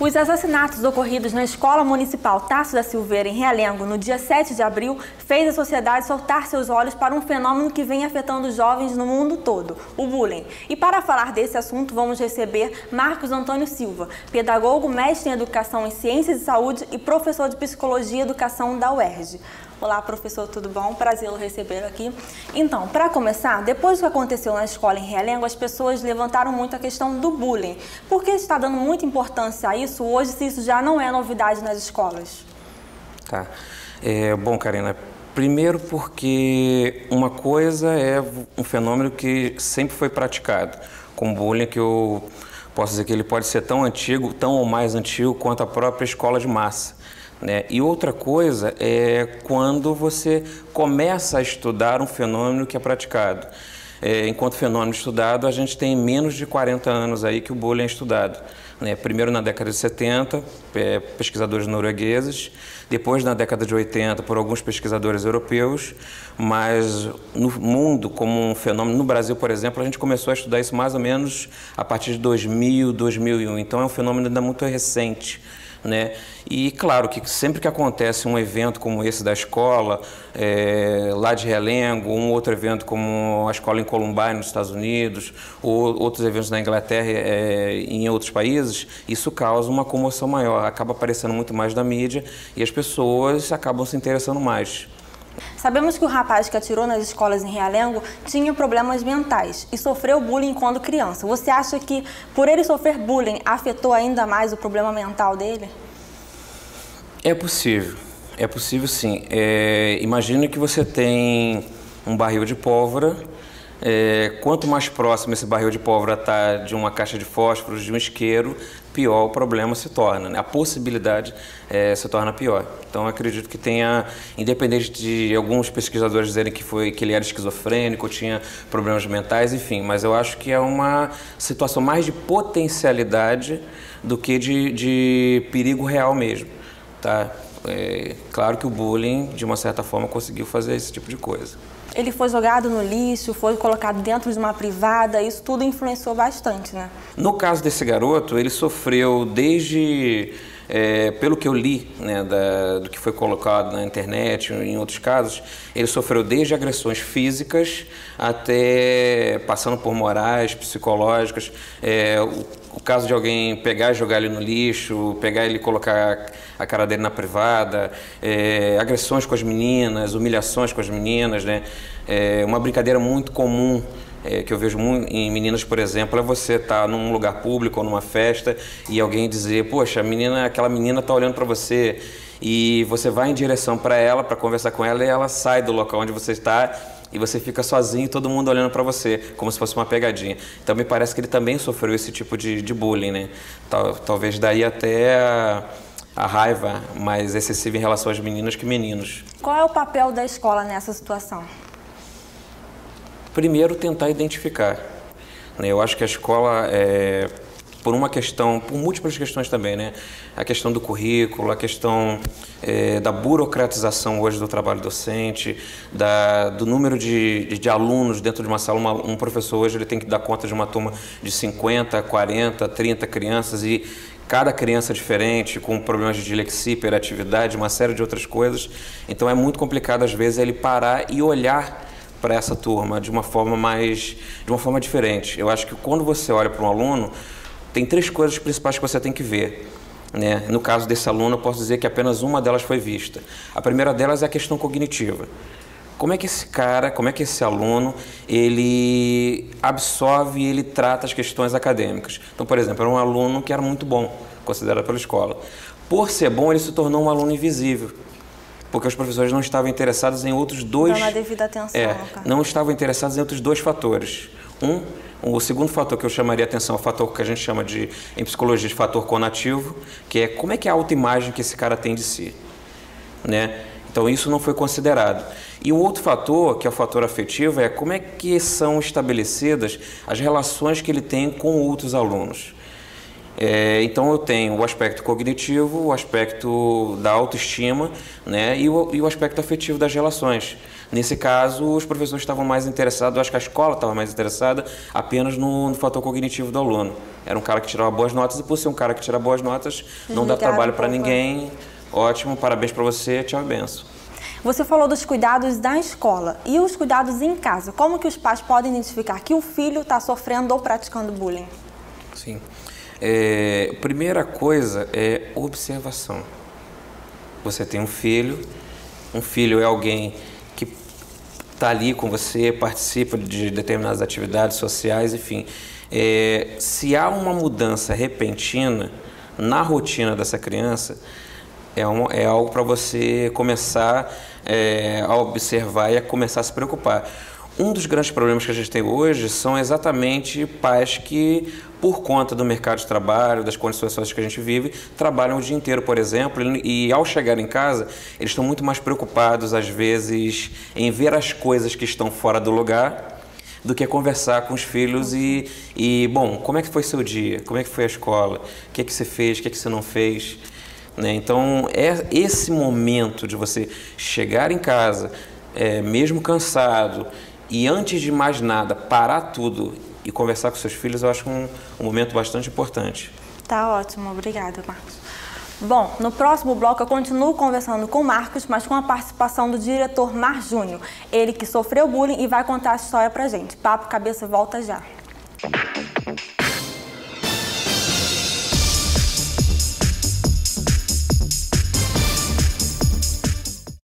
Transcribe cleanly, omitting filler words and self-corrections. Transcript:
Os assassinatos ocorridos na Escola Municipal Tasso da Silveira, em Realengo, no dia 7 de abril, fez a sociedade soltar seus olhos para um fenômeno que vem afetando os jovens no mundo todo, o bullying. E para falar desse assunto, vamos receber Marcos Antônio Silva, pedagogo, mestre em Educação em Ciências e Saúde e professor de Psicologia e Educação da UERJ. Olá, professor, tudo bom? Prazer em recebê-lo aqui. Então, para começar, depois do que aconteceu na escola em Realengo, as pessoas levantaram muito a questão do bullying. Por que está dando muita importância a isso hoje, se isso já não é novidade nas escolas? Tá. Bom, Karina, primeiro porque uma coisa é um fenômeno que sempre foi praticado, com bullying, que eu posso dizer que ele pode ser tão antigo, tão ou mais antigo quanto a própria escola de massa. Né? E outra coisa é quando você começa a estudar um fenômeno que é praticado. Enquanto fenômeno estudado, a gente tem menos de 40 anos aí que o bullying é estudado. Né? Primeiro na década de 70, pesquisadores noruegueses, depois na década de 80 por alguns pesquisadores europeus, mas no mundo como um fenômeno, no Brasil, por exemplo, a gente começou a estudar isso mais ou menos a partir de 2000, 2001, então é um fenômeno ainda muito recente. Né? E claro que sempre que acontece um evento como esse da escola, lá de Realengo, um outro evento como a escola em Columbine, nos Estados Unidos, ou outros eventos na Inglaterra e em outros países, isso causa uma comoção maior, acaba aparecendo muito mais na mídia e as pessoas acabam se interessando mais. Sabemos que o rapaz que atirou nas escolas em Realengo tinha problemas mentais e sofreu bullying quando criança. Você acha que, por ele sofrer bullying, afetou ainda mais o problema mental dele? É possível sim. Imagina que você tem um barril de pólvora, quanto mais próximo esse barril de pólvora está de uma caixa de fósforos, de um isqueiro, pior o problema se torna, né? A possibilidade se torna pior. Então, acredito que tenha, independente de alguns pesquisadores dizerem que ele era esquizofrênico, tinha problemas mentais, enfim, mas eu acho que é uma situação mais de potencialidade do que de perigo real mesmo, tá? Claro que o bullying, de uma certa forma, conseguiu fazer esse tipo de coisa. Ele foi jogado no lixo, foi colocado dentro de uma privada, isso tudo influenciou bastante, né? No caso desse garoto, ele sofreu desde, pelo que eu li, né, do que foi colocado na internet, em outros casos, ele sofreu desde agressões físicas até passando por morais, psicológicas. O caso de alguém pegar e jogar ele no lixo, pegar ele e colocar a cara dele na privada, agressões com as meninas, humilhações com as meninas, né? Uma brincadeira muito comum que eu vejo muito em meninas, por exemplo, é você estar num lugar público ou numa festa e alguém dizer, poxa, aquela menina está olhando para você, e você vai em direção para ela, para conversar com ela, e ela sai do local onde você está e você fica sozinho e todo mundo olhando para você, como se fosse uma pegadinha. Então me parece que ele também sofreu esse tipo de bullying, né? Talvez daí até a raiva mais excessiva em relação às meninas que meninos. Qual é o papel da escola nessa situação? Primeiro, tentar identificar. Eu acho que a escola, por múltiplas questões também, né? A questão do currículo, a questão da burocratização hoje do trabalho docente, do número de alunos dentro de uma sala. Um professor hoje ele tem que dar conta de uma turma de 50, 40, 30 crianças e cada criança é diferente, com problemas de dislexia, hiperatividade, uma série de outras coisas. Então é muito complicado às vezes ele parar e olhar para essa turma de uma forma diferente. Eu acho que quando você olha para um aluno, tem 3 coisas principais que você tem que ver. Né? No caso desse aluno, eu posso dizer que apenas uma delas foi vista. A primeira delas é a questão cognitiva. Como é que esse aluno, ele absorve e ele trata as questões acadêmicas? Então, por exemplo, era um aluno que era muito bom, considerado pela escola. Por ser bom, ele se tornou um aluno invisível, porque os professores não estavam interessados em outros dois... Dando a devida atenção. Não estavam interessados em outros 2 fatores. O segundo fator que eu chamaria atenção é o fator que a gente chama em psicologia de fator conativo, que é como é que é a autoimagem que esse cara tem de si. Né? Então isso não foi considerado. E o outro fator, que é o fator afetivo, é como é que são estabelecidas as relações que ele tem com outros alunos. Então eu tenho o aspecto cognitivo, o aspecto da autoestima, né, e o aspecto afetivo das relações. Nesse caso, os professores estavam mais interessados, acho que a escola estava mais interessada apenas no fator cognitivo do aluno. Era um cara que tirava boas notas e por ser um cara que tira boas notas, não dá trabalho para ninguém. Ótimo, parabéns para você, tchau e benção. Você falou dos cuidados da escola e os cuidados em casa. Como que os pais podem identificar que o filho está sofrendo ou praticando bullying? Sim. Primeira coisa é observação. Você tem um filho é alguém que está ali com você, participa de determinadas atividades sociais, enfim. Se há uma mudança repentina na rotina dessa criança, é algo para você começar a observar e a começar a se preocupar. Um dos grandes problemas que a gente tem hoje são exatamente pais que, por conta do mercado de trabalho, das condições sociais que a gente vive, trabalham o dia inteiro, por exemplo, e ao chegar em casa, eles estão muito mais preocupados, às vezes, em ver as coisas que estão fora do lugar, do que conversar com os filhos bom, como é que foi seu dia? Como é que foi a escola? O que é que você fez? O que é que você não fez? Né? Então, esse momento de você chegar em casa, mesmo cansado, e antes de mais nada, parar tudo e conversar com seus filhos, eu acho um momento bastante importante. Tá ótimo, obrigada, Marcos. Bom, no próximo bloco eu continuo conversando com o Marcos, mas com a participação do diretor Mar Júnior, ele que sofreu bullying e vai contar a história pra gente. Papo Cabeça volta já.